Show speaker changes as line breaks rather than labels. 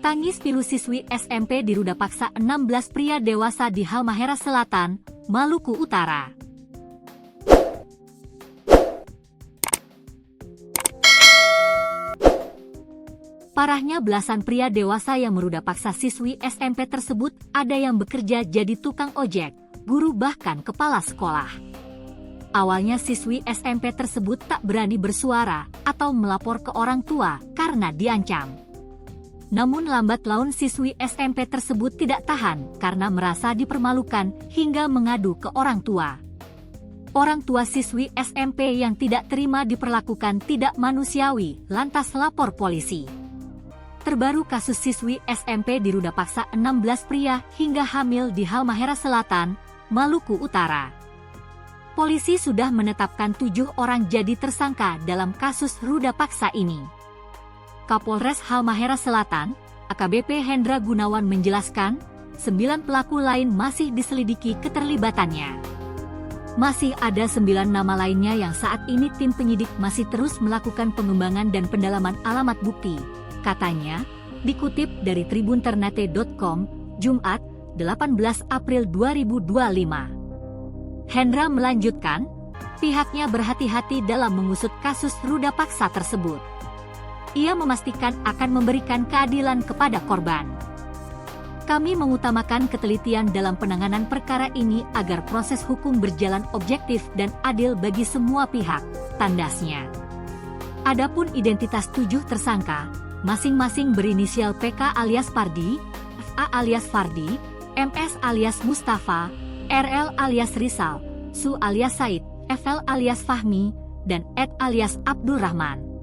Tangis pilu siswi SMP diruda paksa 16 pria dewasa di Halmahera Selatan, Maluku Utara. Parahnya belasan pria dewasa yang meruda paksa siswi SMP tersebut ada yang bekerja jadi tukang ojek, guru bahkan kepala sekolah. Awalnya siswi SMP tersebut tak berani bersuara atau melapor ke orang tua karena diancam. Namun lambat laun siswi SMP tersebut tidak tahan karena merasa dipermalukan hingga mengadu ke orang tua. Orang tua siswi SMP yang tidak terima diperlakukan tidak manusiawi lantas lapor polisi. Terbaru kasus siswi SMP diruda paksa 16 pria hingga hamil di Halmahera Selatan, Maluku Utara. Polisi sudah menetapkan 7 orang jadi tersangka dalam kasus ruda paksa ini. Kapolres Halmahera Selatan, AKBP Hendra Gunawan menjelaskan, 9 pelaku lain masih diselidiki keterlibatannya. Masih ada 9 nama lainnya yang saat ini tim penyidik masih terus melakukan pengembangan dan pendalaman alamat bukti, katanya, dikutip dari tribunternate.com, Jumat, 18 April 2025. Hendra melanjutkan, pihaknya berhati-hati dalam mengusut kasus ruda paksa tersebut. Ia memastikan akan memberikan keadilan kepada korban. Kami mengutamakan ketelitian dalam penanganan perkara ini agar proses hukum berjalan objektif dan adil bagi semua pihak, tandasnya. Adapun identitas 7 tersangka, masing-masing berinisial PK alias Pardi, FA alias Fardi, MS alias Mustafa, RL alias Rizal, Su alias Said, FL alias Fahmi, dan Ed alias Abdul Rahman.